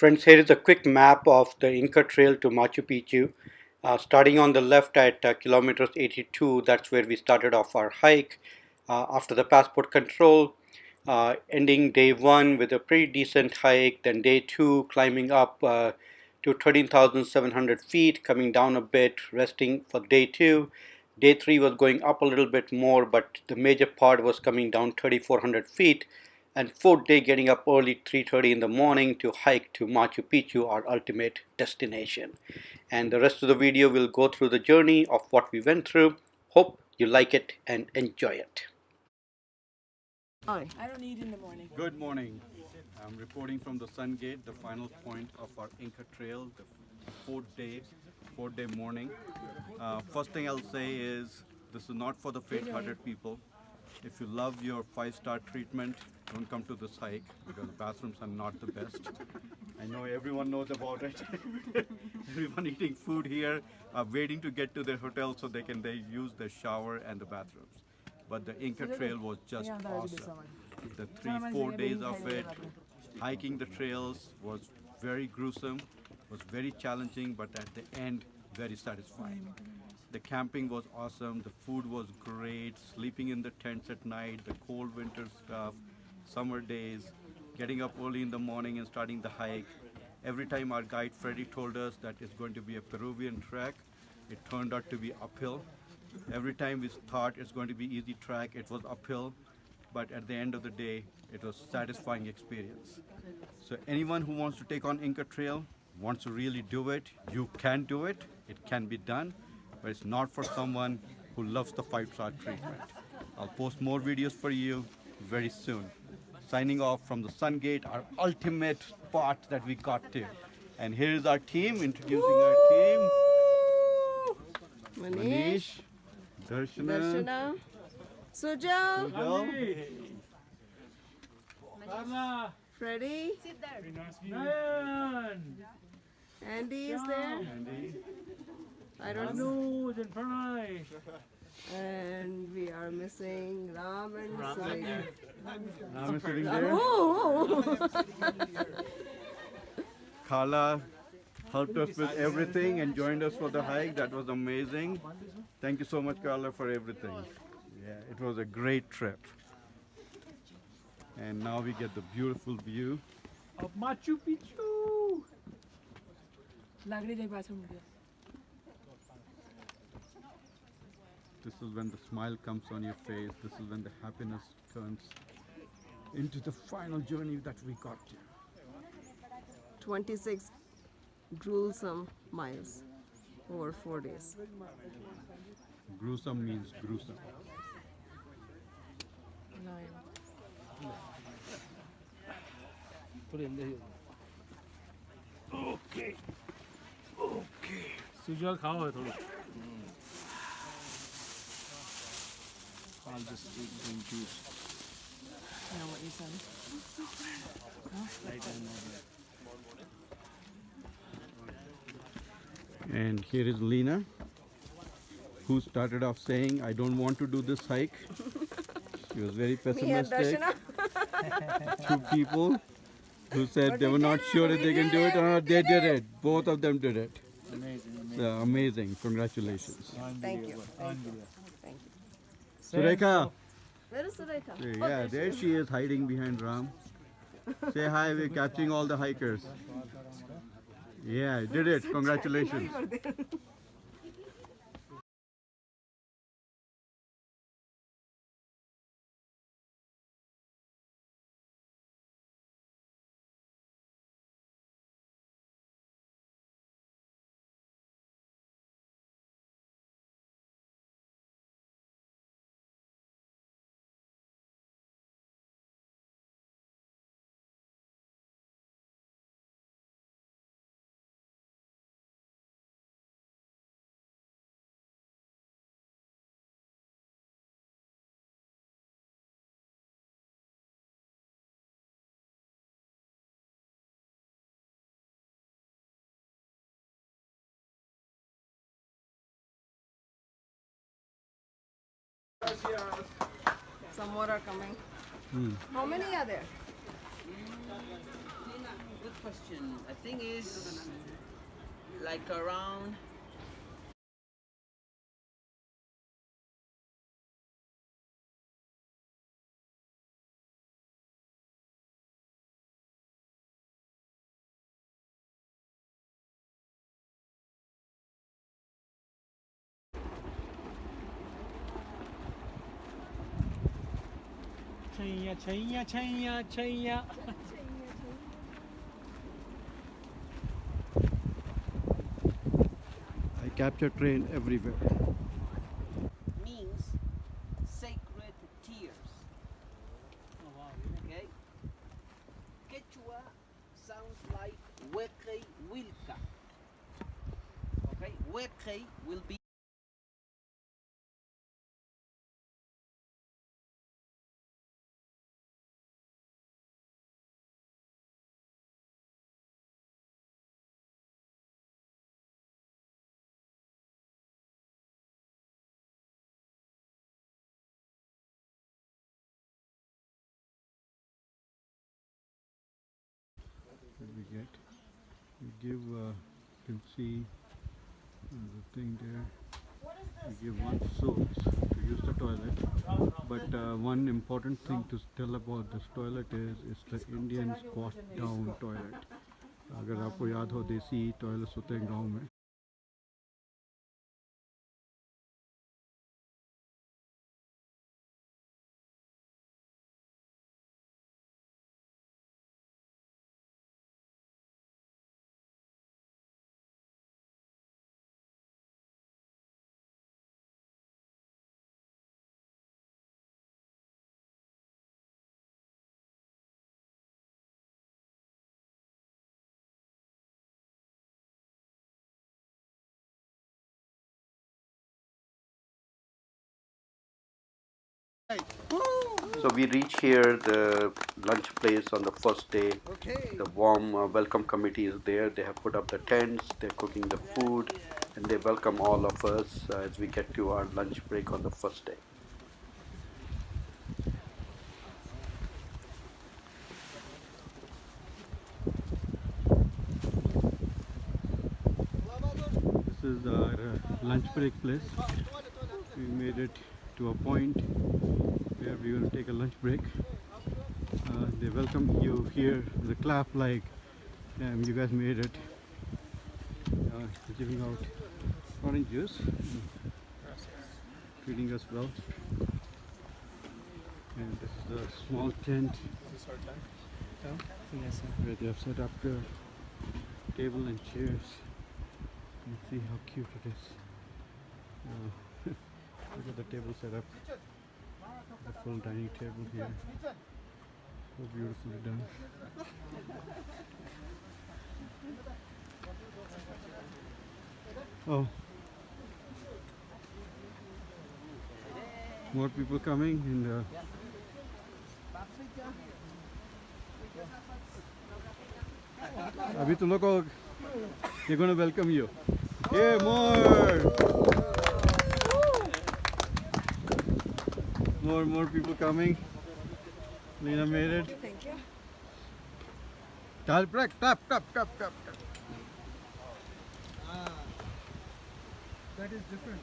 Friends, here is a quick map of the Inca Trail to Machu Picchu. Starting on the left at kilometers 82, that's where we started off our hike after the passport control. Ending day one with a pretty decent hike, then day two climbing up to 13,700 feet, coming down a bit, resting for day two. Day three was going up a little bit more, but the major part was coming down 3,400 feet. And fourth day getting up early 3:30 in the morning to hike to Machu Picchu, our ultimate destination. And the rest of the video will go through the journey of what we went through. Hope you like it and enjoy it. I don't eat in the morning. Good morning. I'm reporting from the Sun Gate, the final point of our Inca Trail, the fourth day morning. First thing I'll say is this is not for the faint-hearted people. If you love your 5-star treatment, don't come to this hike because the bathrooms are not the best. I know everyone knows about it. Everyone eating food here, waiting to get to their hotel so they use the shower and the bathrooms. But the Inca Trail was just awesome. The 3-4 days of it, hiking the trails was very gruesome, was very challenging, but at the end, very satisfying. The camping was awesome, the food was great, sleeping in the tents at night, the cold winter stuff, summer days, getting up early in the morning and starting the hike. Every time our guide Freddie told us that it's going to be a Peruvian trek, it turned out to be uphill. Every time we thought it's going to be easy track, it was uphill, but at the end of the day, it was a satisfying experience. So anyone who wants to take on Inca Trail, wants to really do it, you can do it, it can be done, but it's not for someone who loves the 5-star treatment. I'll post more videos for you very soon. Signing off from the Sun Gate, our ultimate spot that we got to. And here is our team, introducing our team. Manish, Darshana, Sujal, Sujal, Freddie, Andy is there. Andy. I don't know. And we are missing Ram and Surya. Ram is sitting there. Oh! Kala helped us with everything and joined us for the hike. That was amazing. Thank you so much, Carla, for everything. Yeah, it was a great trip. And now we get the beautiful view. Of Machu Picchu. This is when the smile comes on your face. This is when the happiness turns into the final journey that we got to. 26 gruesome miles over 4 days. Gruesome means gruesome. Put it in there. Okay. Sujal खाओ है थोड़ा. I'll just take green juice. I know what you said. Right and over. And here is Lena, who started off saying, I don't want to do this hike. She was very Me and pessimistic. Darshana. Two people who said they were not sure if they can do it or not. They did it. Both of them did it. Amazing. So amazing. Congratulations. Thank you. Thank you. Sureka. Where is Sureka? Yeah, there she is hiding behind Ram. Say hi, we're catching all the hikers. Yeah, did it. Congratulations. Some more are coming. How many are there? question. I think is like around. Chaya, chaya, chaya, chaya. I capture train everywhere. Means sacred tears. Okay? Quechua sounds like Wekei Wilka. Okay? Wekei will be. We give, you can see the thing there. We give one soap to use the toilet. But one important thing to tell about this toilet is it's the Indian squat down toilet. अगर आपको याद हो देसी toilets होते हैं गांव में. So we reach here, the lunch place on the first day. Okay. The warm welcome committee is there. They have put up the tents, they're cooking the food, and they welcome all of us as we get to our lunch break on the first day. This is our lunch break place. We made it to a point where we're going to take a lunch break. They welcome you here with a clap like, damn, you guys made it. Giving out orange juice, treating us well. And this is a small tent. Is this our tent? Yes, sir. Where they have set up the table and chairs. And see how cute it is. Look at the table set up. The full dining table here. So beautifully done. Oh. More people coming and Abhi to look, they're going to welcome you. Hey, more! More people coming. Lena made it. Thank you. Tap. That is different.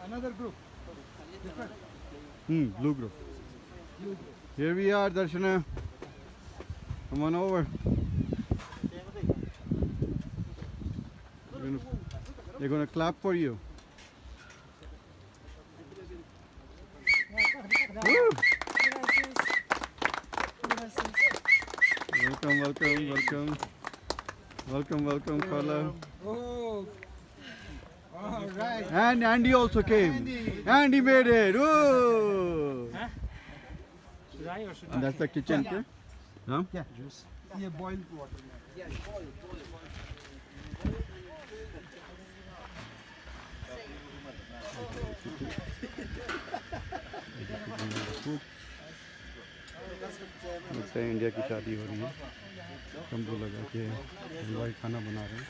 Another group. Different. Blue group. Here we are, Darshana. Come on over. They're gonna clap for you. Woo! Welcome, Carla. Oh, all right. And Andy also came. Andy made it. Woo! Should I or should And that's the kitchen. Okay? Huh? Yeah. Yeah, boiled water. Yes, boil. लगता है India की शादी हो रही है. तंबू लगा के हलवाई खाना बना रहे हैं.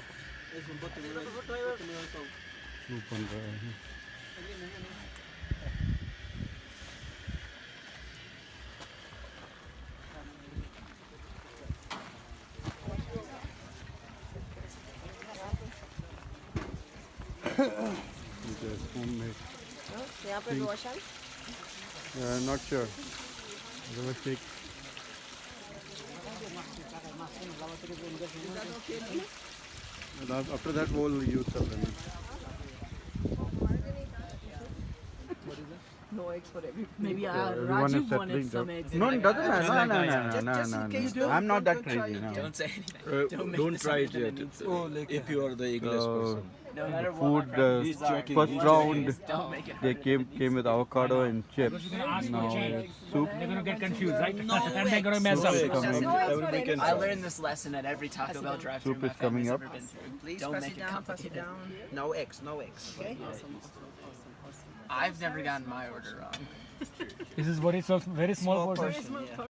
सूप बन रहा है. Which is homemade. हाँ, यहाँ पे रोशन Not sure. Let's take. After that, we'll use the lemon. no eggs for every. Maybe Everyone is Raju wanted settling some down. eggs. No, it doesn't matter. No, no, Just no, in no, case, no. I'm not that crazy. No. Don't say anything. Don't make Don't this try it something yet. that needs to Oh, if you are the English person. No matter The what, food, my preferences are, first round, don't make it they harder. came with avocado and chips. Now soup. They're gonna get confused, right? No and they're gonna mess No up. eggs. coming. Everybody can I try. learned this lesson at every Taco Bell drive-through Soup my is coming family's up. ever been through. Please Don't pass make it it down, pass it complicated. down. No eggs, no eggs. Okay. I've never gotten my order wrong. This is what it's a very small portion. Yeah.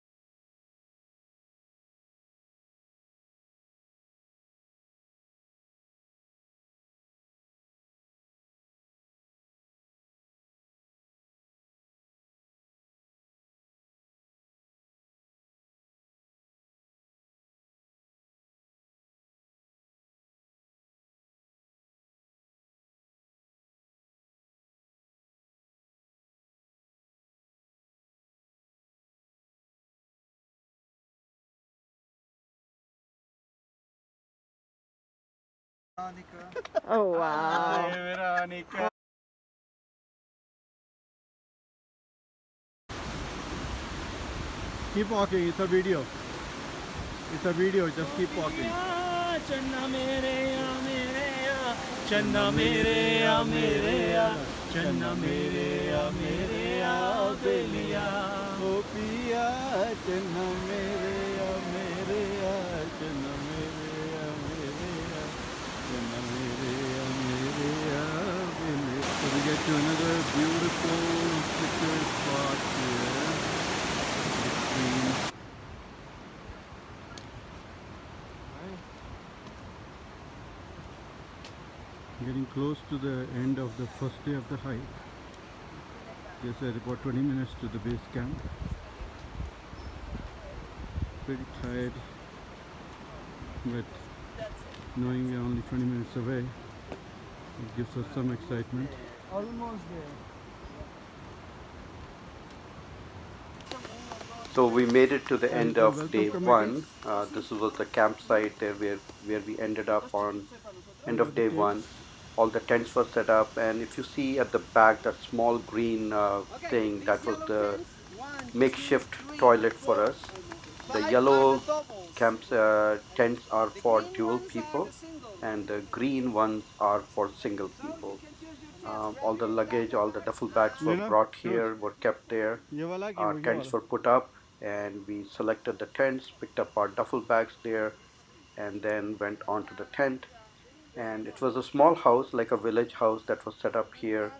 Oh wow. Keep walking. It's a video. It's a video. Just keep walking. Channa mere ya mere ya, channa mere ya mere ya, channa mere ya mere ya, beliya. Oh piya, channa mere ya mere ya, channa mere ya mere ya, channa mere ya mere ya, beliya. So we get to another beautiful picture spot here. Between getting close to the end of the first day of the hike. Just about 20 minutes to the base camp. Pretty tired, but knowing we are only 20 minutes away, it gives us some excitement. Almost there. So we made it to the end of day one. This was the campsite there where we ended up on end of day one. All the tents were set up, and if you see at the back that small green thing, that was the makeshift toilet for us. The yellow tents are for dual people, and the green ones are for single people. All the luggage, all the duffel bags were brought here, were kept there. Our tents were put up, and we selected the tents, picked up our duffel bags there, and then went on to the tent. And it was a small house, like a village house, that was set up here,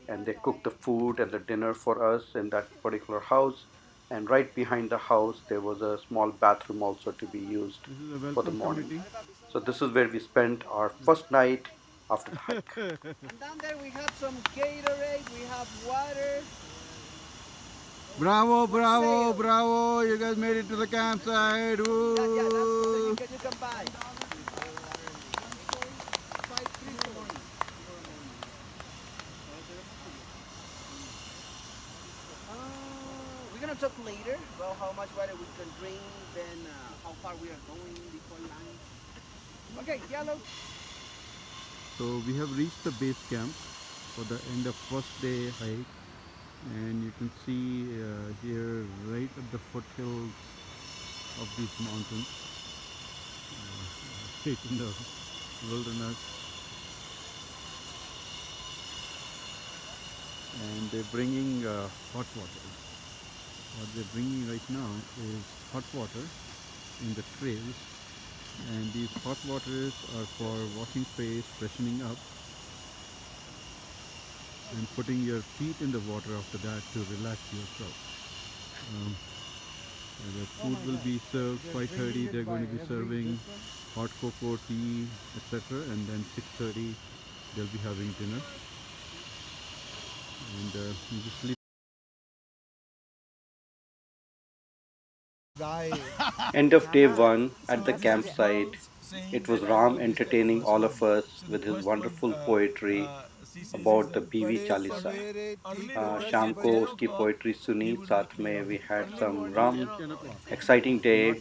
and they cooked the food and the dinner for us in that particular house. And right behind the house there was a small bathroom also to be used for the morning. So this is where we spent our first night after the hike. And down there we have some Gatorade, we have water. Bravo, bravo, bravo! You guys made it to the campsite. Yeah, that's what you can buy. We're gonna talk later about how much water we can drink, then how far we are going before lunch. Okay, yellow. So we have reached the base camp for the end of first day hike, and you can see here right at the foothills of these mountains, right in the wilderness, and they're bringing hot water. What they're bringing right now is hot water in the trails, and these hot waters are for washing face, freshening up, and putting your feet in the water after that to relax yourself. The food will be served 5:30. They're going to be serving hot cocoa, tea, etc. And then 6:30 they'll be having dinner. And you just sleep. End of day one at the campsite. It was Ram entertaining all of us with his wonderful poetry about the BV Chalisa. शाम को उसकी poetry सुनी, साथ में we had some rum, exciting day,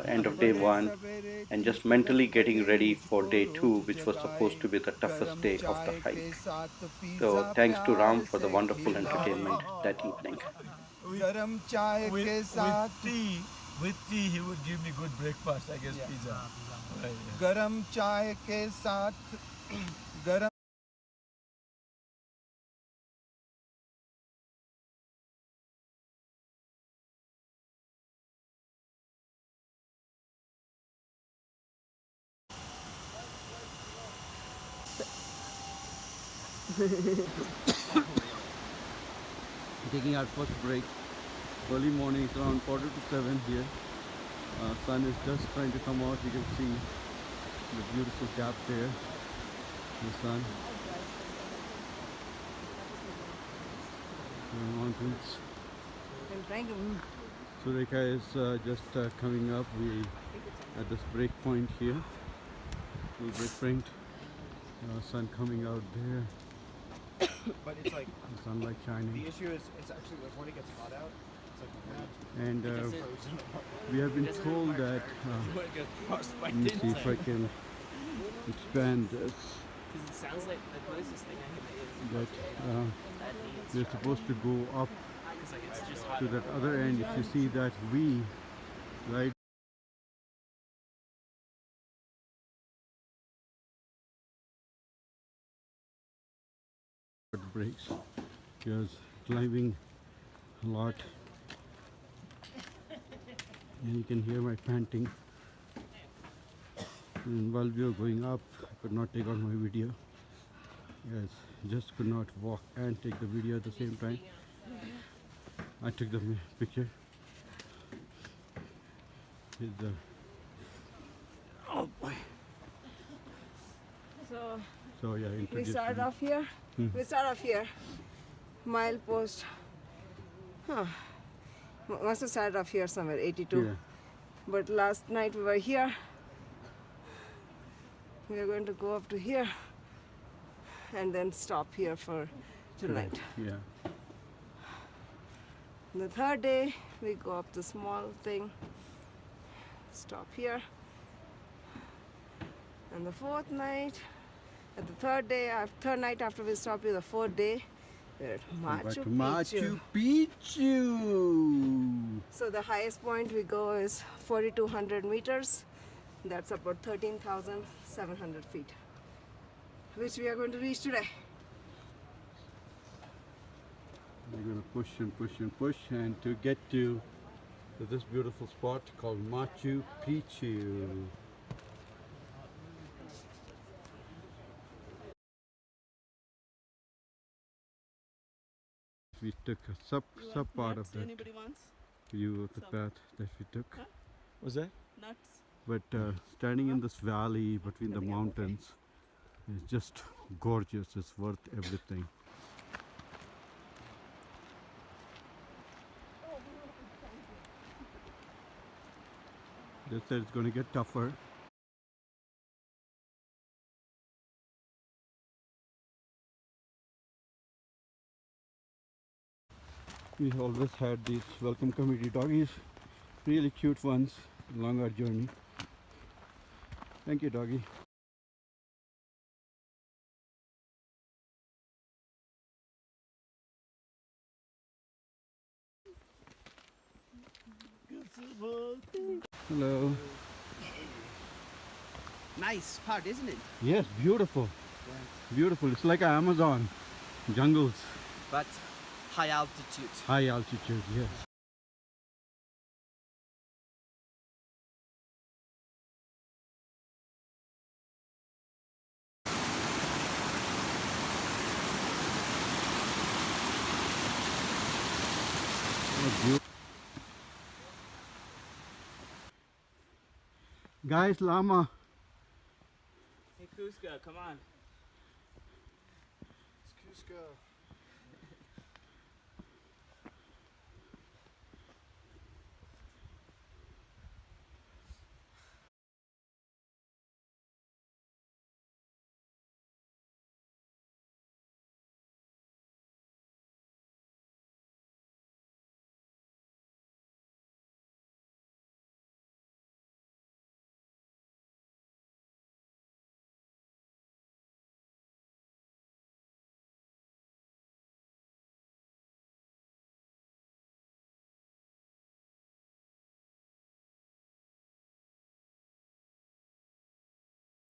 end of day one, and just mentally getting ready for day two, which was supposed to be the toughest day of the hike. So thanks to Ram for the wonderful entertainment that evening. With tea, he would give me good breakfast, I guess, pizza. Right, yeah. गरम चाय के साथ गरम Taking our first break. Early morning, it's around 6:45 here. Sun is just trying to come out. You can see the beautiful gap there. The sun. The mountains. I'm trying to move. Sureka is just coming up. We at this break point here. Little break point. Sun coming out there. But it's like, The sunlight shining. the issue is, it's actually like when it gets hot out, it's like And frozen. we have been told that. Let me see if I can expand this. Because it sounds like the closest thing I can make is That that needs we're supposed to go up because like it's just hot. to that other end. If you see that V, right? Breaks because climbing a lot, and you can hear my panting. And while we were going up, I could not take out my video. Yes, just could not walk and take the video at the same time. I took the picture. Here's the oh boy. So yeah, We introduce start me. off here. We start off here. Milepost. Must have started off here somewhere, 82. Yeah. But last night we were here. We are going to go up to here and then stop here for tonight. Yeah. The third day we go up the small thing, stop here. And the fourth night, at the third night after we stop here, the fourth day, we're at Back Machu to Picchu. Machu Picchu. So the highest point we go is 4,200 meters. That's about 13,700 feet, which we are going to reach today. We're going to push and push and push and to get to this beautiful spot called Machu Picchu. We took a sub part of that Anybody wants view of the path that we took. What's that? nuts? But standing in this valley between the mountains is just gorgeous. It's worth everything. They said it's going to get tougher. We always had these welcome committee doggies, really cute ones, along our journey. Thank you, doggy. Hello. Nice spot, isn't it? Yes, beautiful. Beautiful. It's like Amazon jungles, But high altitude. high altitude. Yes. Guys, llama. Hey Cusco, come on. Cusco.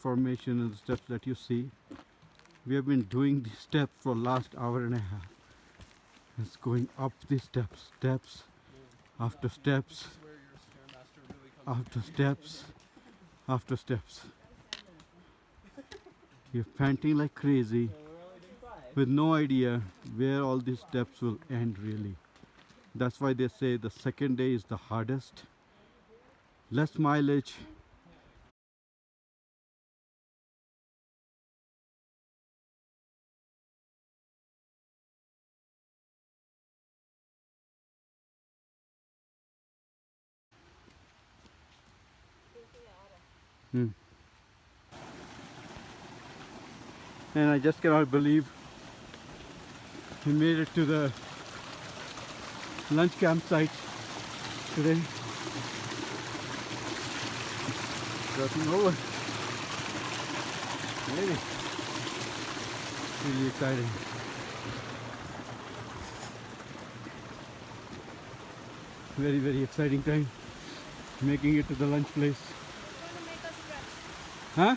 formation and the steps that you see. We have been doing these steps for last hour and a half. It's going up these steps, steps after steps, after steps, after steps. We're panting like crazy with no idea where all these steps will end really. That's why they say the second day is the hardest. Less mileage. And I just cannot believe we made it to the lunch campsite today. Crossing over. Really, really exciting. Very, very exciting time. Making it to the lunch place. Huh?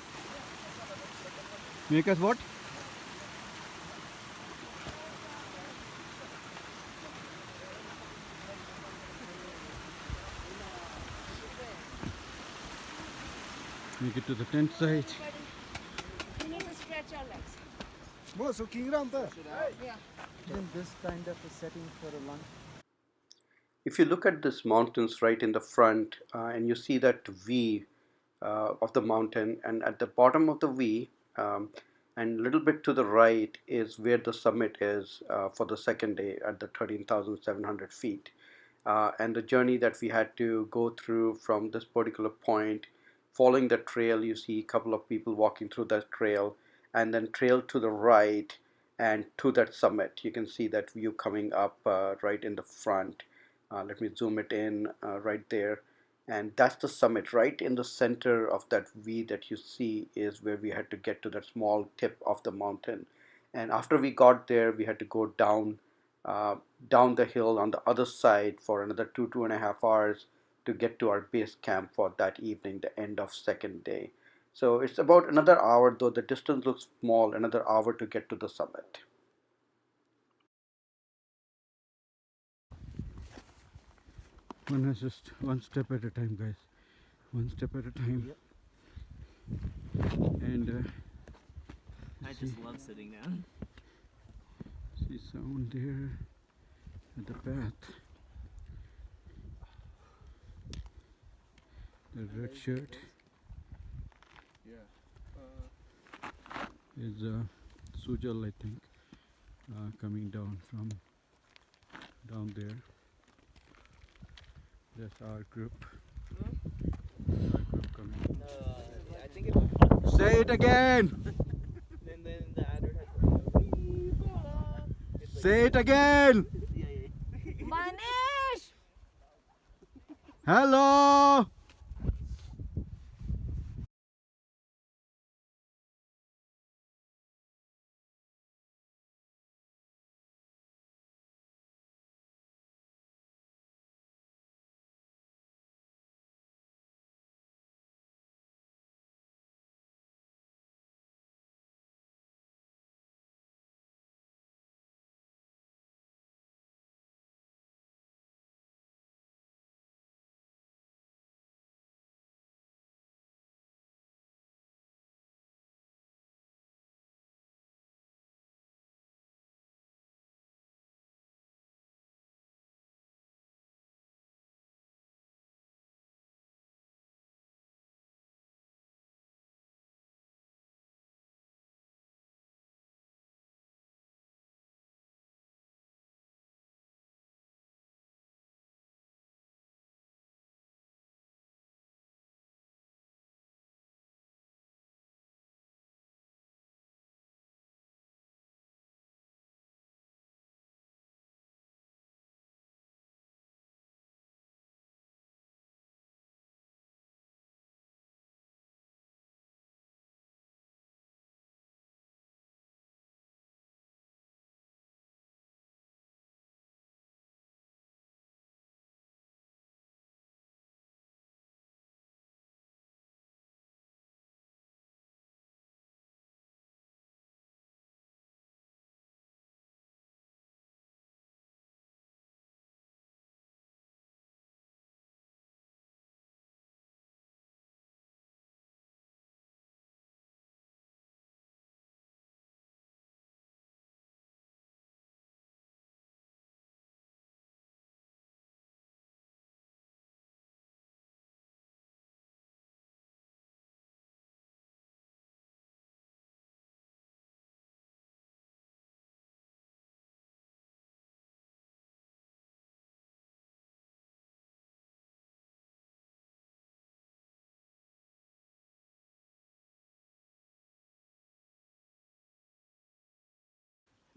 Make us what? Make it to the tent site. We need to stretch our legs. In this kind of a setting for a lunch. If you look at this mountains right in the front and you see that V of the mountain, and at the bottom of the V and a little bit to the right is where the summit is for the second day at the 13,700 feet. And the journey that we had to go through from this particular point, following the trail, you see a couple of people walking through that trail, and then trail to the right and to that summit. You can see that view coming up right in the front. Let me zoom it in right there. And that's the summit. Right in the center of that V that you see is where we had to get to that small tip of the mountain. And after we got there, we had to go down the hill on the other side for another 2.5 hours to get to our base camp for that evening, the end of second day. So it's about another hour, though the distance looks small, another hour to get to the summit. Just one step at a time, guys. One step at a time. And I just love sitting down. see someone there at the path. The red shirt is Sujal, I think, coming down from down there. That's our group. Our group coming. I think it Say it again. and then the advertisement. Say it again. Manish! Hello.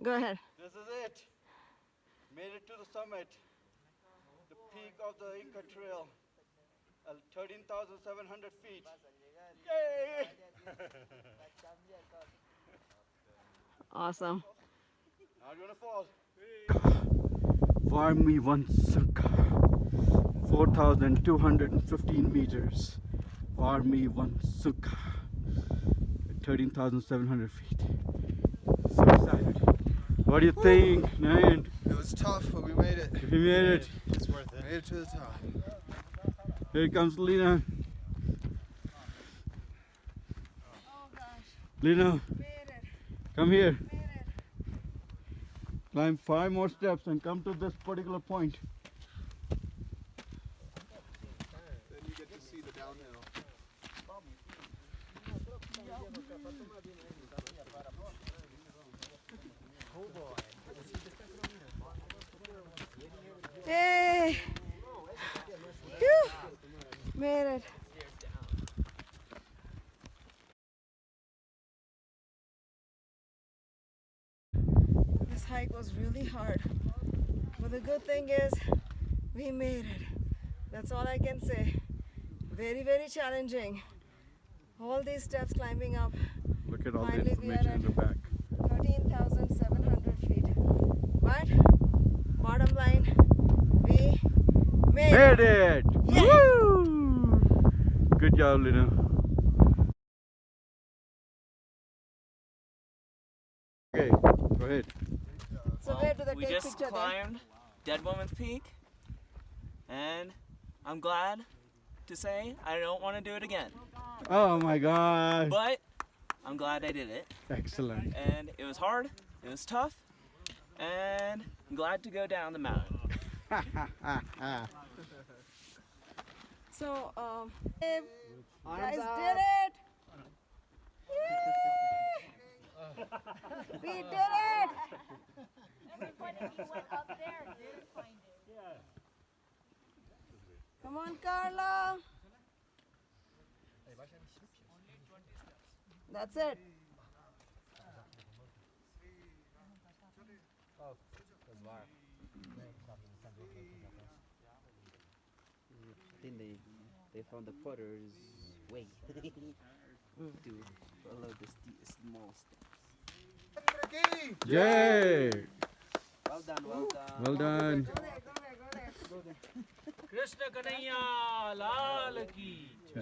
Go ahead. This is it. Made it to the summit. The peak of the Inca Trail. 13,700 feet. Yay! Awesome. Now you're gonna fall. Varmi Vansuka. 4,215 meters. Varmi Vansuka. 13,700 feet. So excited. What do you think, Nayan? It was tough, but we made it. We made it. It's worth it. Made it to the top. Here comes Lena. Oh gosh, Lena, made it, come here. made it. Climb 5 more steps and come to this particular point. Then you get to see the downhill. Yay! Phew. Made it. This hike was really hard, but the good thing is we made it. That's all I can say. Very, very challenging. All these steps climbing up. Look at all Finally, the we are information in the at back. 13,700 feet. But bottom line, we made Made it. it! Yeah. Woo! Good job, Lena. Okay, go ahead. So where do they We take just picture then? climbed Dead Woman's Peak, and I'm glad to say I don't want to do it again. Oh my God. But I'm glad I did it, Excellent. and it was hard, it was tough, and I'm glad to go down the mountain. So, guys did it! We did it! Come on, Carla. That's it. I think they found the potter's way to follow the small steps. Yay! Well done, well done. Well done. Krishna Kanhaiya Lal की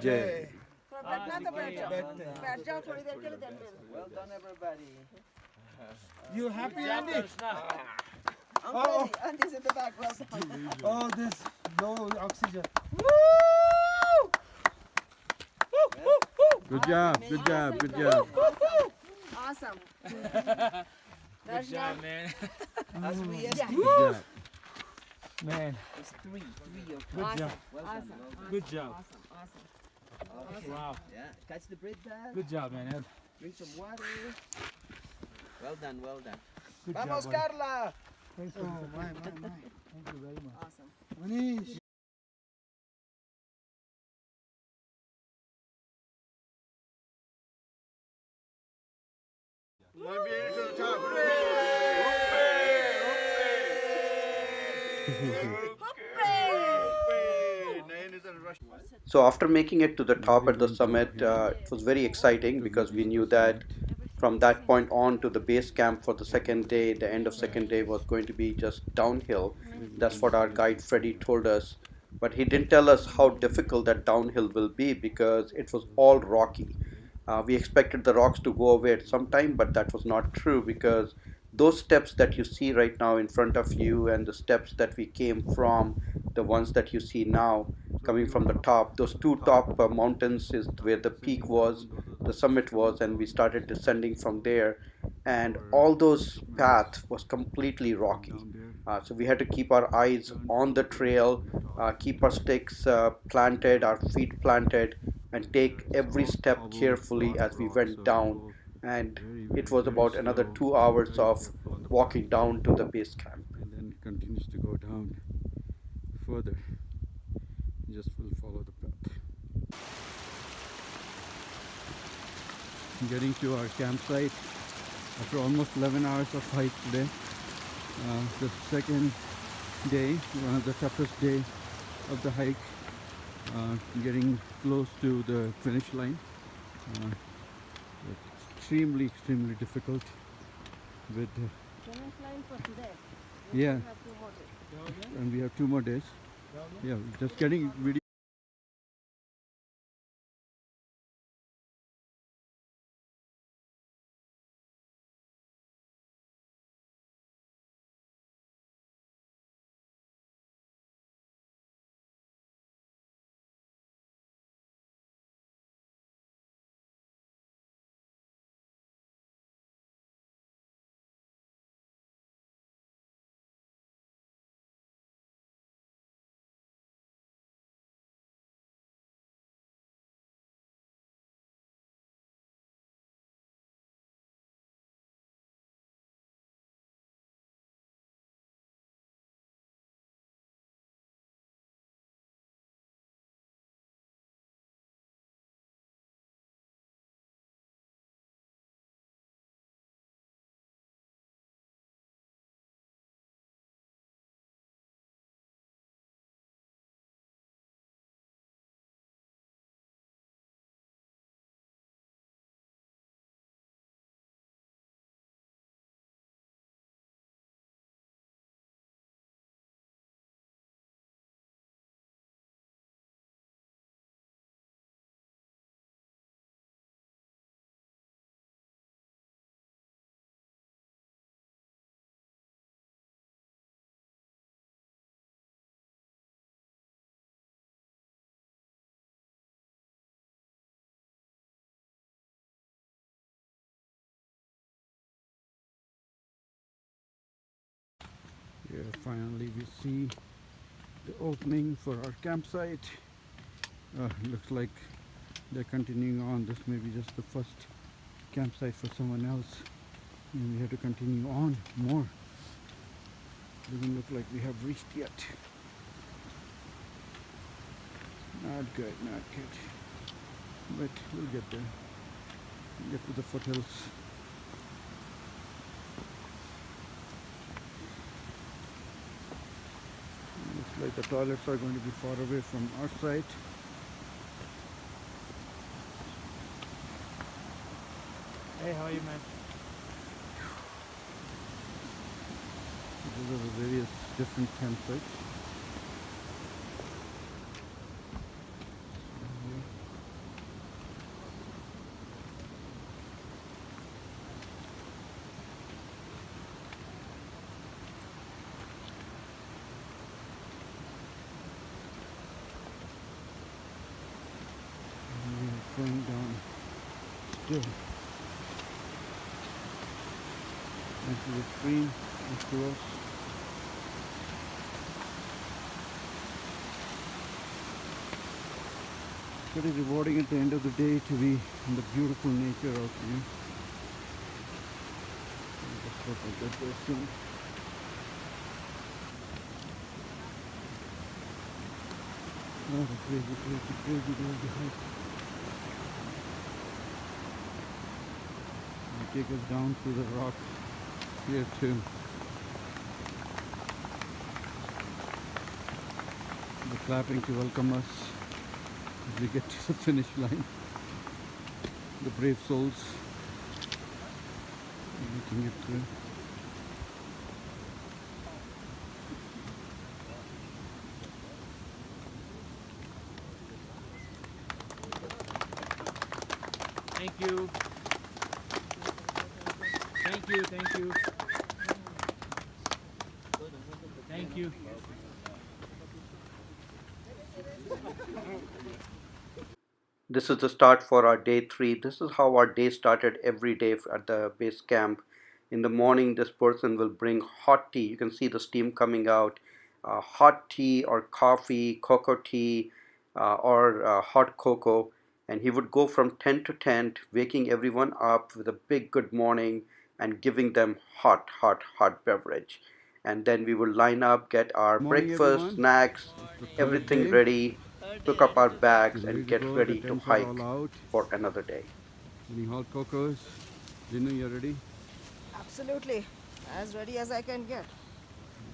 Jay. थोड़ा बैठना तो बैठ जाओ बैठ जाओ थोड़ी देर के लिए then we'll- Well done, everybody. You happy, जय Andy? Krishna I'm ready. Andy's in the back. Well done. Oh, this no oxygen. Good job, good job, good job. Awesome. good That's job not, man As we yeah. estimate, Good job. man it's three of Awesome. job. Well Awesome. done. Well good job Awesome. Awesome. done. Okay. wow Yeah. Catch the breath, Dad. good job man Drink some water. Well done, well done. good Vamos, job Carla. Thank you. Thank you very much. Awesome. Manish. So after making it to the top at the summit, it was very exciting because we knew that from that point on to the base camp for the second day, the end of second day was going to be just downhill. That's what our guide Freddie told us. But he didn't tell us how difficult that downhill will be because it was all rocky. We expected the rocks to go away at some time, but that was not true because those steps that you see right now in front of you and the steps that we came from, the ones that you see now coming from the top, those two top mountains is where the peak was, the summit was, and we started descending from there, and all those paths was completely rocky. So we had to keep our eyes on the trail, keep our sticks planted, our feet planted, and take every step carefully as we went down. And it was about another 2 hours of walking down to the base camp. And then it continues to go down further. Just will follow the path. Getting to our campsite. After almost 11 hours of hike today, the second day, one of the toughest day of the hike, getting close to the finish line. Uh, extremely difficult with Finish line for today. yeah, Have 2 more days. and we have 2 more days. Yeah, just getting video. Yeah, finally we see the opening for our campsite. Looks like they're continuing on. This may be just the first campsite for someone else, and we have to continue on more. Doesn't look like we have reached yet. Not good, not good. But we'll get there. We'll get to the foothills. Looks like the toilets are going to be far away from our site. Hey, how are you, man? These are the various different campsites. We are going down still. Into the stream next to us. Pretty rewarding at the end of the day to be in the beautiful nature out here. Let's hope I get there soon. Oh, the crazy hike. They take us down through the rocks here too. They're clapping to welcome us as we get to the finish line. The brave souls making it through. Thank you. Thank you, thank you. Thank you. This is the start for our day 3. This is how our day started every day at the base camp. In the morning, this person will bring hot tea. You can see the steam coming out. Hot tea or coffee, cocoa tea, or hot cocoa. And he would go from tent to tent, waking everyone up with a big good morning and giving them hot beverage. And then we would line up, get our Morning breakfast, everyone. snacks, It's the third everything day. ready, pick up our bags We're ready and to get go. The ready to tents are all hike out. for another day. Any hot cocos? Dinner, you ready? Absolutely. As ready as I can get.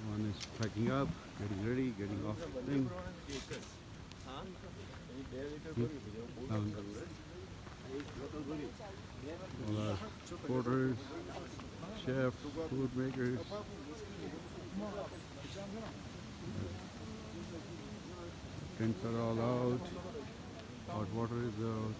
One is packing up, getting ready, getting off the thing. All our porters, chef, food makers. Tents are all out. Hot water is out.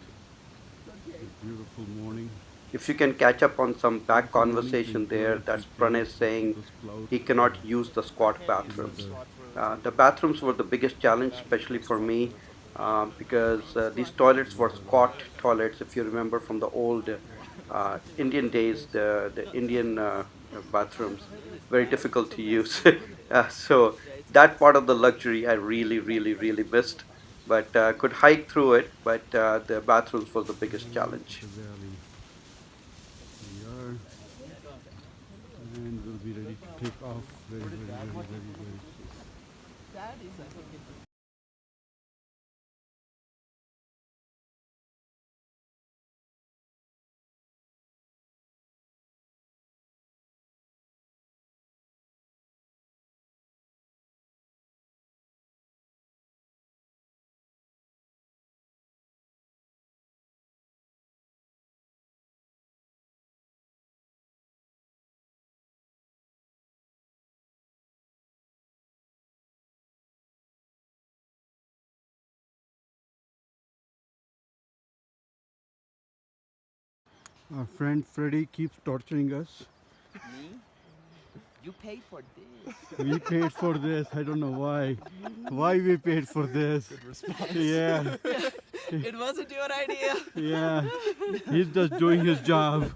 It's a beautiful morning. If you can catch up on some back conversation there, that's Pranay saying he cannot use the squat bathrooms. The bathrooms were the biggest challenge, especially for me, because these toilets were squat toilets. If you remember from the old Indian days, the Indian bathrooms, very difficult to use. So that part of the luxury I really missed, but could hike through it. But the bathrooms was the biggest challenge. The valley. We are, and we'll be ready to take off very soon. Our friend Freddy keeps torturing us. Me? You paid for this. We paid for this. I don't know why. Why we paid for this? Good response. Yeah, It wasn't your idea. yeah. He's just doing his job.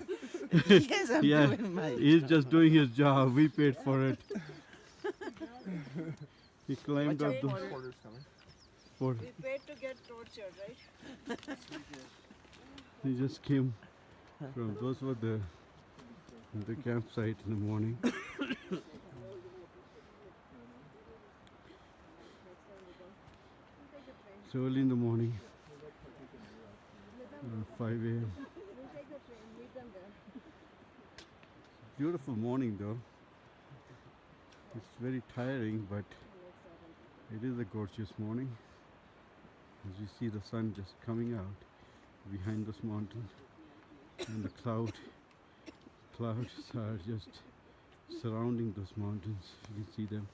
Yes, I'm Yeah, doing my he's just doing his job. We paid for it. He climbed up the. For, We paid to get tortured, right? he just came from. Those were the campsite in the morning. So early in the morning, 5 a.m. We'll take the train, meet them there. Beautiful morning though. It's very tiring, but it is a gorgeous morning. As you see the sun just coming out behind this mountain, and the clouds are just surrounding those mountains. You can see them.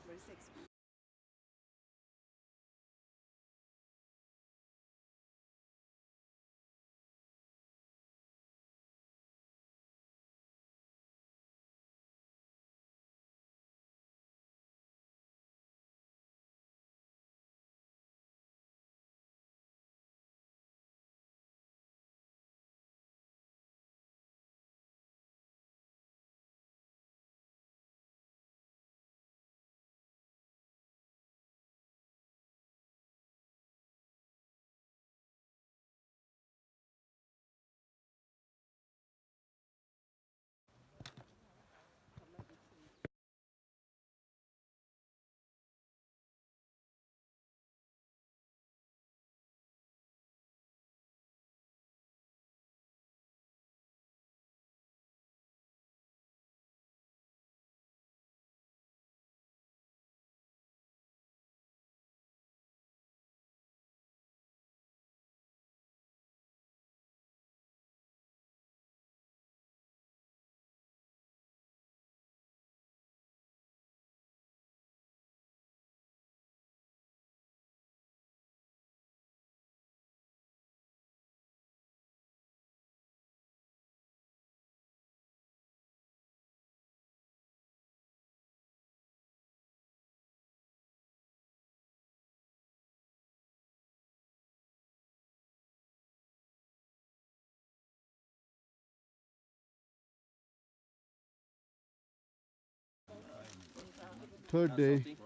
Third day,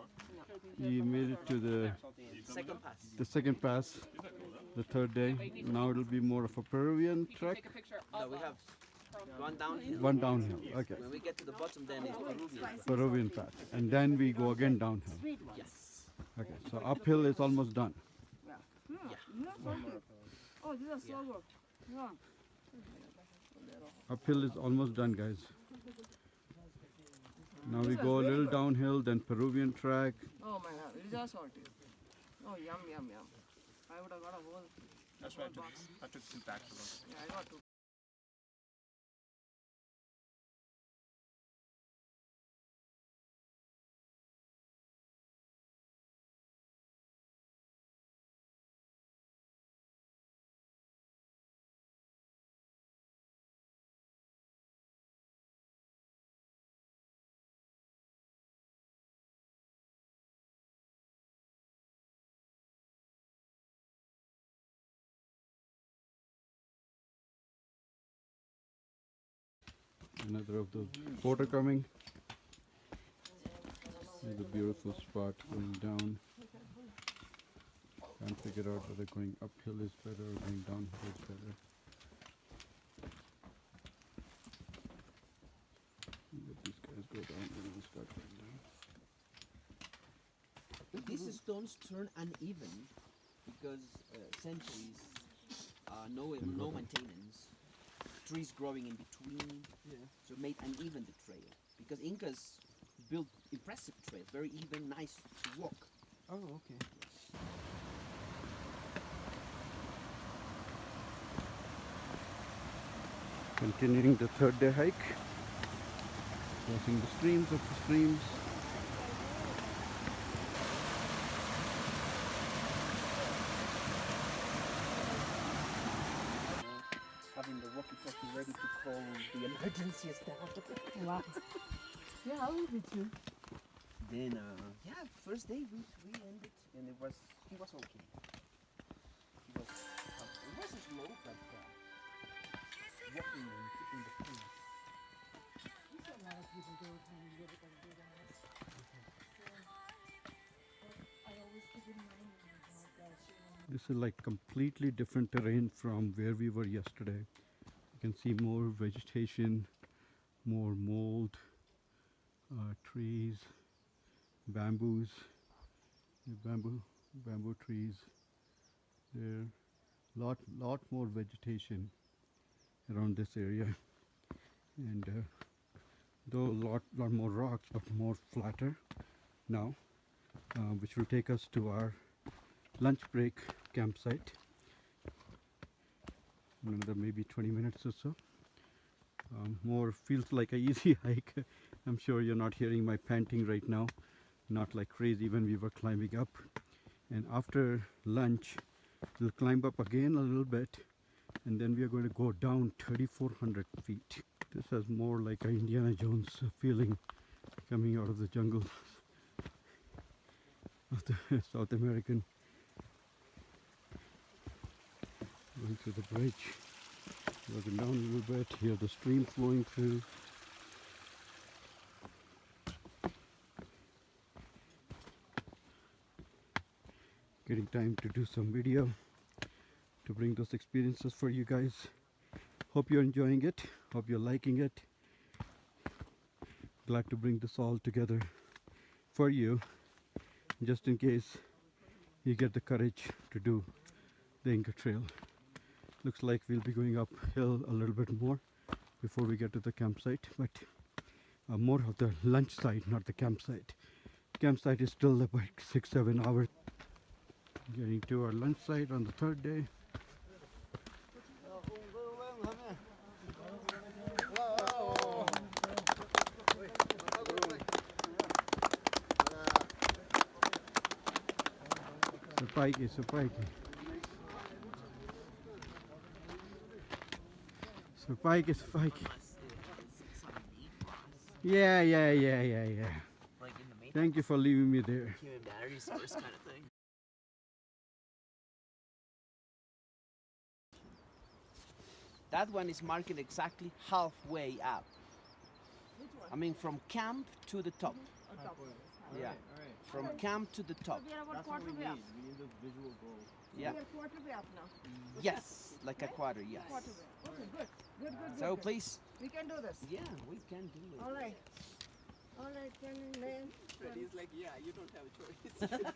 we made it to second pass. the second pass. The third day. Now it'll be more of a Peruvian trek. No, we have one downhill. One downhill. Okay. When we get to the bottom, then it's Peruvian. Peruvian path. And then we go again downhill. Yes. Okay. So uphill is almost done. Oh, these are so good. Yeah. Uphill is almost done, guys. Now we This go a was very little good. downhill, then Peruvian track. Oh my god, it is just salty. Oh, yum, yum, yum. I would have got a whole. That's why whole box. I took 2 packs of those. Yeah, I got two. Another of the water coming. There's a beautiful spot going down. Can't figure out whether going uphill is better or going downhill is better. Let these guys go down and we'll start going down. These stones turn uneven because centuries, no maintenance, trees growing in between, so it made uneven the trail. Because Incas built impressive trails, very even, nice to walk. Oh, okay. Continuing the third day hike. Crossing the streams of the streams. Having the walkie-talkie ready to call the emergency staff. Wow. Yeah, I will be too. Then, first day we ended, and he was okay. It was slow, but walking and keeping the pace. A lot of people go to I always keep in mind This is like completely different terrain from where we were yesterday. You can see more vegetation, more mold, trees, bamboos, bamboo trees. There, lot more vegetation around this area, and though lot more rocks, but more flatter now, which will take us to our lunch break campsite in another maybe 20 minutes or so. More feels like a easy hike. I'm sure you're not hearing my panting right now, not like crazy when we were climbing up. And after lunch we'll climb up again a little bit, and then we are going to go down 3,400 feet. This has more like a Indiana Jones feeling coming out of the jungle of the South American. Going through the bridge, walking down a little bit, hear the stream flowing through. Getting time to do some video to bring those experiences for you guys. Hope you're enjoying it, hope you're liking it. Glad to bring this all together for you, just in case you get the courage to do the Inca Trail. Looks like we'll be going uphill a little bit more before we get to the campsite, but more of the lunch site, not the campsite. Campsite is still about 6-7 hours. Getting to our lunch site on the third day. Supike. Yeah. Like in the main Thank you for leaving me there. human battery source kind of thing. That one is marked exactly halfway up. I mean, from camp to the top. Yeah, from camp to the top. We are about quarter way up. We need the visual goal. Yeah. We are quarter way up now. Yes, like a quarter. Yes. Quarter way. Okay, good. Good. So good. please. We can do this. Yeah, we can do it. All right. Man. Freddy's like, yeah, you don't have a choice.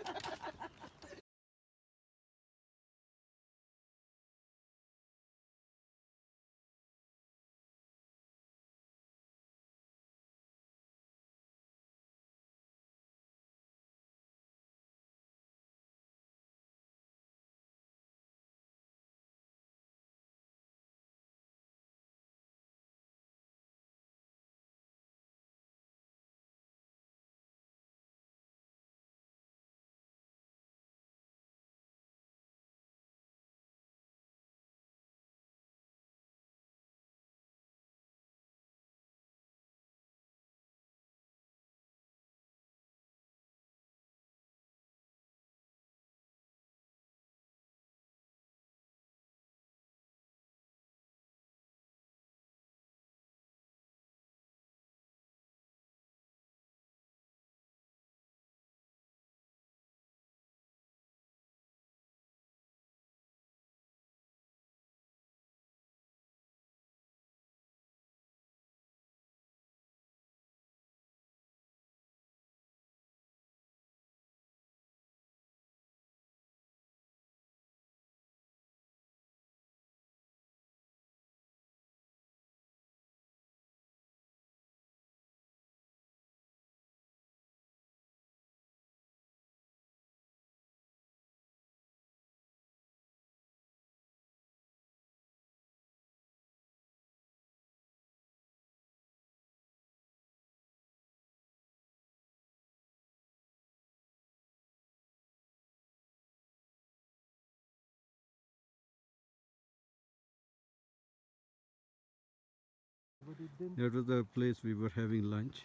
That was the place we were having lunch,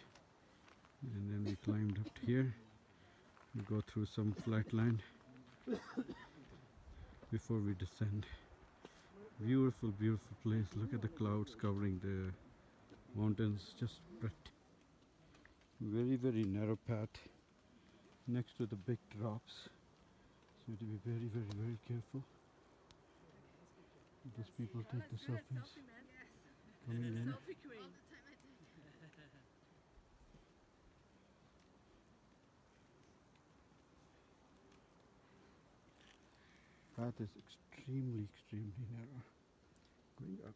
and then we climbed up here. We go through some flat land before we descend. Beautiful, beautiful place. Look at the clouds covering the mountains. Just breathtaking. Very, very narrow path next to the big drops. So you have to be very, very, very careful. These people take the selfies coming in. Path is extremely, extremely narrow. Going up.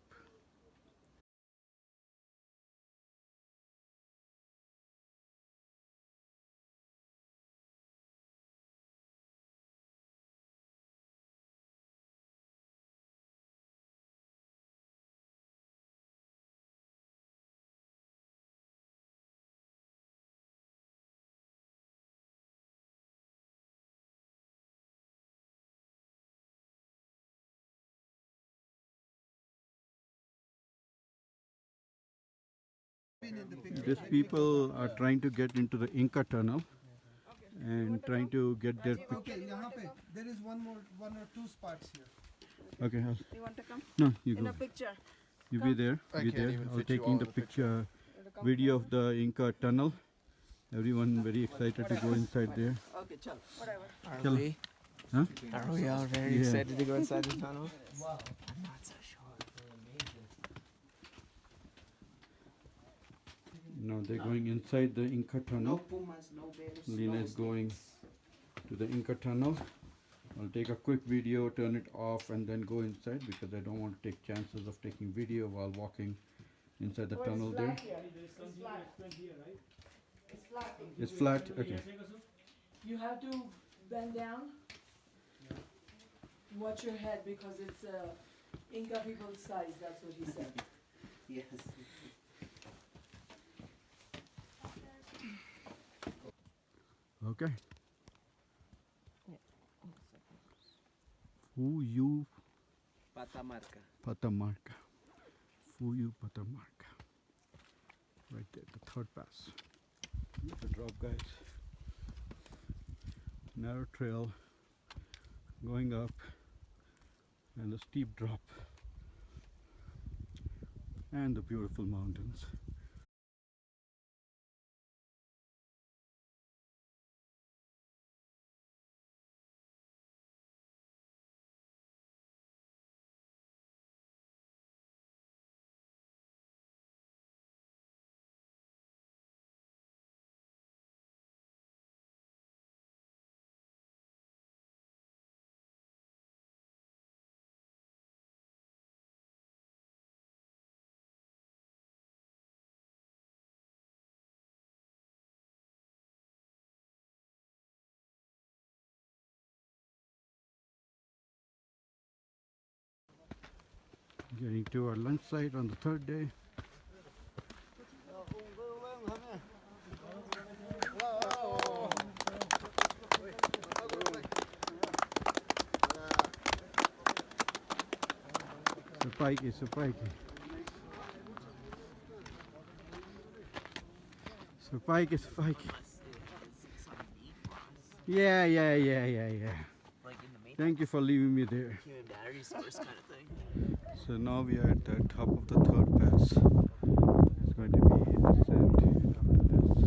These people are trying to get into the Inca tunnel and trying to get their picture. Okay, यहाँ पे there is one or two spots here. Okay, You want to come no, you in go. a picture? You be there. I Be can't there. even I'll fit you taking all the in the picture. video of the Inca tunnel. Everyone very excited to go inside there. Okay, chal. Whatever. Chalo. We? Huh? Are we all very Yeah. excited to go inside the tunnel? I'm not so sure. Now they're going inside the Inca No tunnel. pumas, no bears. Lena no is going snakes. to the Inca tunnel. I'll take a quick video, turn it off, and then go inside because I don't want to take chances of taking video while walking inside the tunnel there. It's flat. It's flat. It's flat. Okay. You have to bend down. Watch your head because it's Inca people's size. That's what he said. Yes. Okay. Fuyu Patamarca. Patamarca. Fuyu Patamarca. Right there, the third pass. The drop, guys. Narrow trail going up and a steep drop and the beautiful mountains. Getting to our lunch site on the third day. Spiky, spiky. Spiky, spiky. Yeah. Like in the main Thank you for leaving me there. human battery source kind of thing. So now we are at the top of the third pass. It's going to be a descent after this.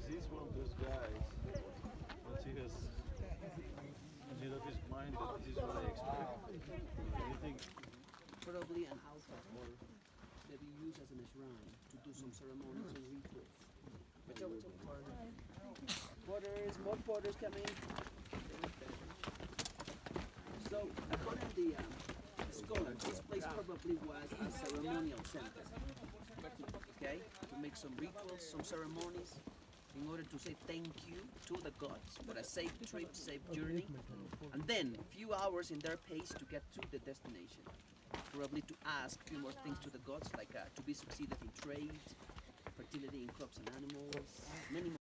He's one of those guys, but he has made up his mind that this is what I expect. Anything Probably an altar or that we use as a shrine to do some ceremonies and rituals. Porters, more porters coming. So, according to the scholar, this place probably was a ceremonial center. okay, to make some rituals, some ceremonies, in order to say thank you to the gods for a safe trip, safe journey, and then a few hours in their pace to get to the destination. Probably to ask a few more things to the gods, like to be succeeded in trade, fertility in crops and animals, many more.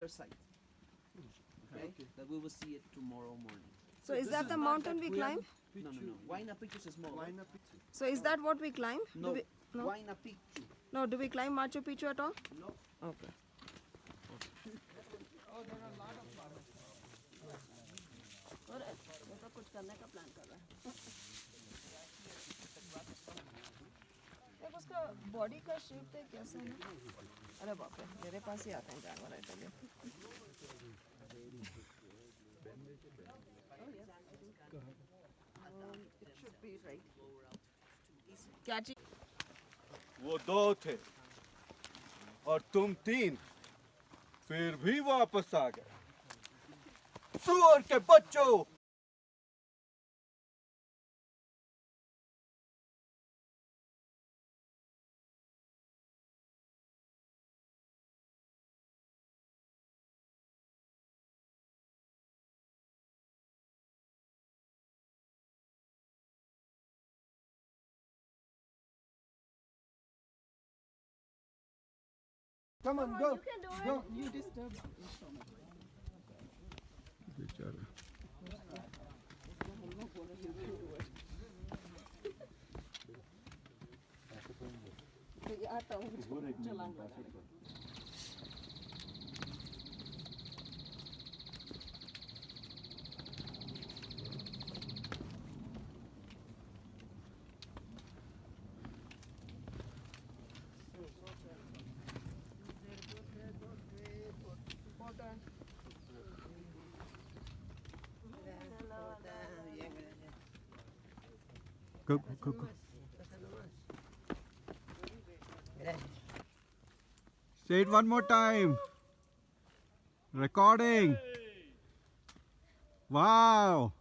Site. Okay? That we will see it tomorrow morning. So is that the mountain we climb? No. Huayna Picchu is small. So is that what we climb? No. No? Huayna Picchu. No, do we climb Machu Picchu at all? No. Okay. उसका body का shape है कैसा है? अरे बाप रे, मेरे पास ही आते हैं जानवर ऐसे भी। It should be right. क्या चीज? वो दो थे और तुम तीन, फिर भी वापस आ गए। सुअर के बच्चों! Come on, go. Go. You disturb me. Go, go, go. Say it one more time. Recording. Wow.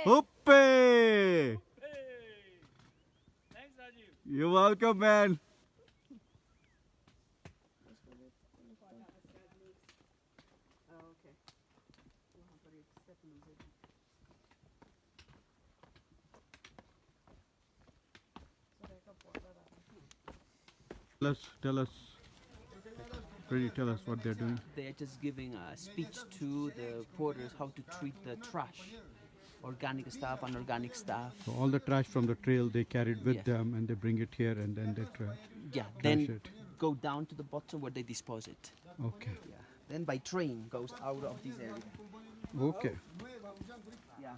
Hoppe. Thanks, Rajiv. You're welcome, man. Tell us, really tell us what they're doing. They're just giving a speech to the porters how to treat the trash, organic stuff, unorganic stuff. So all the trash from the trail they carried with Yes. them and they bring it here and then they try. Yeah, Trash then it. go down to the bottom where they dispose it. Okay. Yeah. Then by train goes out of this area. Okay. Yeah.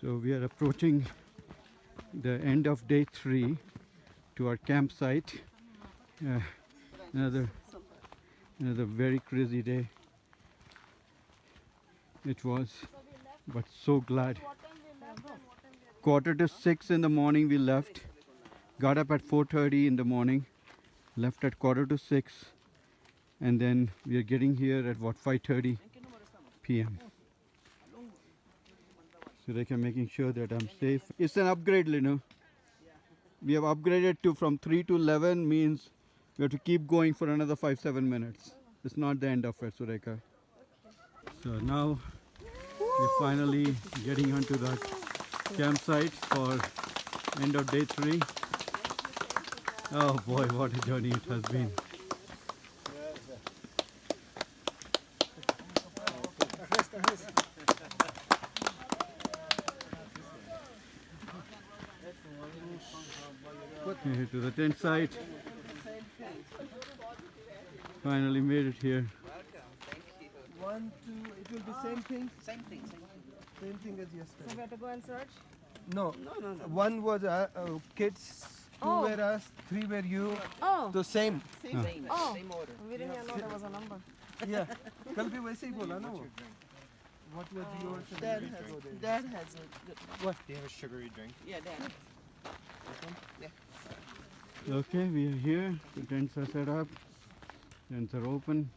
So we are approaching the end of day 3 to our campsite. Another very crazy day. It was, but so glad. 5:45 in the morning we left. Got up at 4:30 in the morning. Left at 5:45, and then we are getting here at what 5:30 p.m. So they can making sure that I'm safe. It's an upgrade, Lino. We have upgraded to from 3 to 11 means we have to keep going for another 5-7 minutes. It's not the end of it, Sureka. So now we're finally getting onto the campsite for end of day 3. Oh boy, what a journey it has been. Here to the tent site. Finally made it here. 1, 2. It will be same thing. Same thing. Same thing as So yesterday. we have to go and search? No. One was kids Oh. were us, 3 were you. Oh. तो same. Same, Oh. same order. We didn't even know there was a number. Yeah. कल भी वैसे ही बोला ना वो. What was yours? and Dad we has, go there. Dad has a good one. What? Do you have a sugary drink? Yeah, Dad. Okay, we are here. The tents are set up. Tents are open.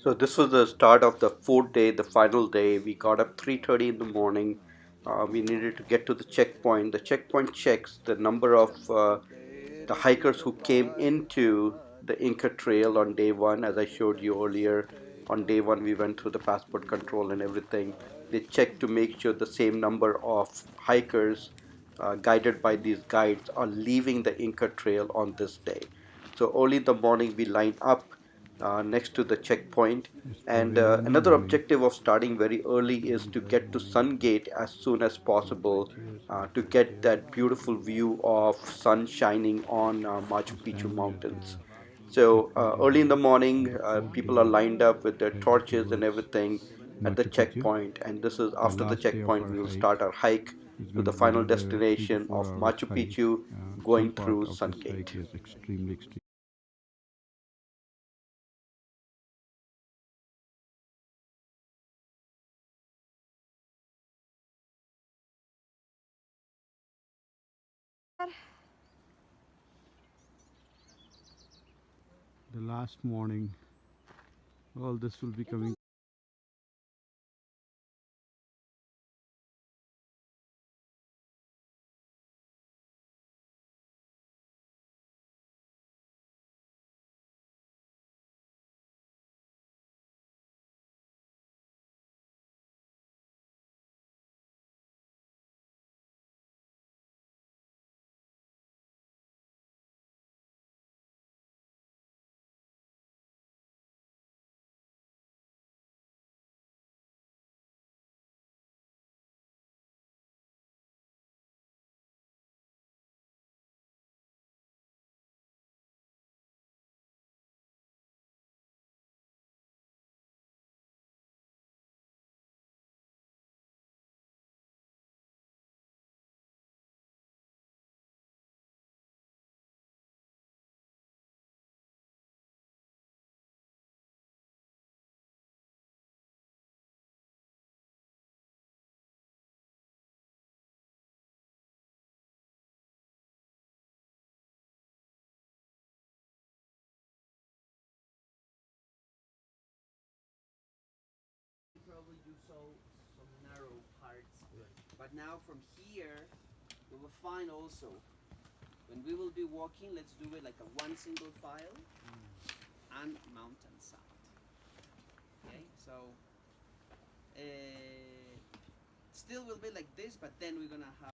So this was the start of the fourth day, the final day. We got up 3:30 in the morning. We needed to get to the checkpoint. The checkpoint checks the number of the hikers who came into the Inca Trail on day one, as I showed you earlier. On day one, we went through the passport control and everything. They checked to make sure the same number of hikers guided by these guides are leaving the Inca Trail on this day. So early in the morning, we line up next to the checkpoint. And another objective of starting very early is to get to Sun Gate as soon as possible to get that beautiful view of sun shining on Machu Picchu mountains. So early in the morning, people are lined up with their torches and everything at the checkpoint. And this is after the checkpoint, we will start our hike to the final destination of Machu Picchu, going through Sun Gate. The last morning, all this will be coming. Probably do some narrow parts, but now from here we will find also when we will be walking, let's do it like a one single file and mountainside. Okay, so still will be like this, but then we're gonna have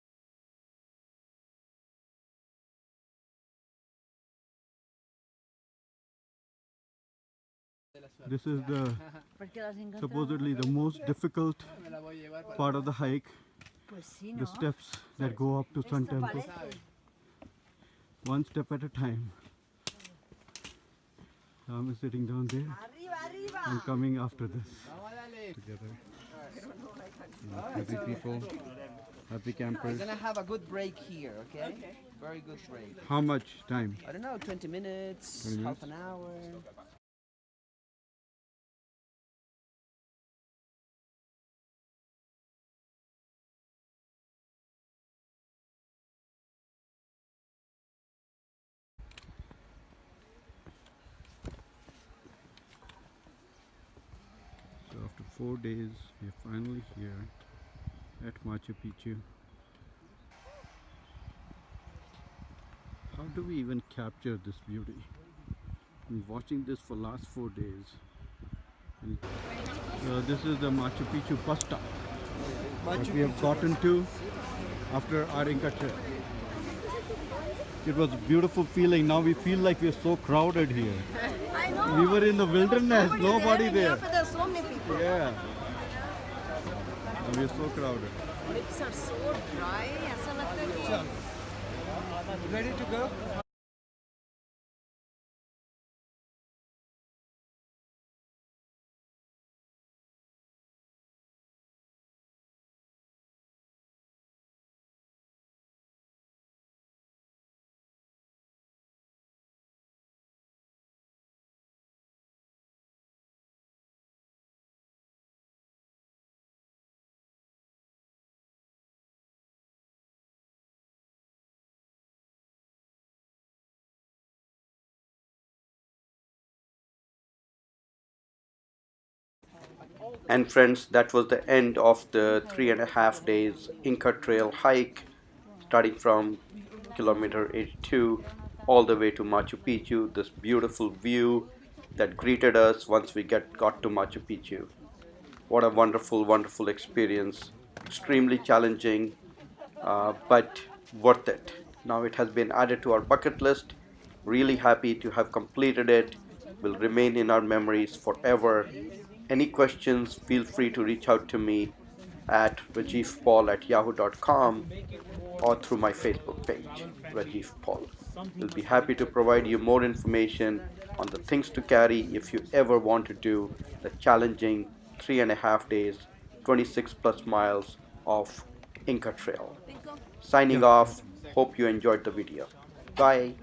This is the supposedly the most difficult part of the hike. The steps that go up to Sun Temple. One step at a time. Ram is sitting down there. I'm coming after this. Together. Happy people, happy we're campers. gonna have a good break here, okay? Very good break. How much time? I don't know, 20 minutes, 20 half minutes? an hour. So after 4 days, we are finally here at Machu Picchu. How do we even capture this beauty? Been watching this for last 4 days. And, this is the Machu Picchu bus stop that we have gotten to after our Inca trip. It was a beautiful feeling. Now we feel like we're so crowded here. I know. We were in the wilderness, nobody and there. here there's so many people. Yeah. And we're so crowded. Lips are so dry. ऐसा लगता है कि Ready to go? And friends, that was the end of the 3.5 days Inca Trail hike, starting from kilometer 82 all the way to Machu Picchu. This beautiful view that greeted us once we got to Machu Picchu. What a wonderful, wonderful experience. Extremely challenging, but worth it. Now it has been added to our bucket list. Really happy to have completed it. Will remain in our memories forever. Any questions, feel free to reach out to me at rajivpaul@yahoo.com or through my Facebook page, Rajiv Paul. We'll be happy to provide you more information on the things to carry if you ever want to do the challenging 3.5 days, 26 plus miles of Inca Trail. Signing off. Hope you enjoyed the video. Bye.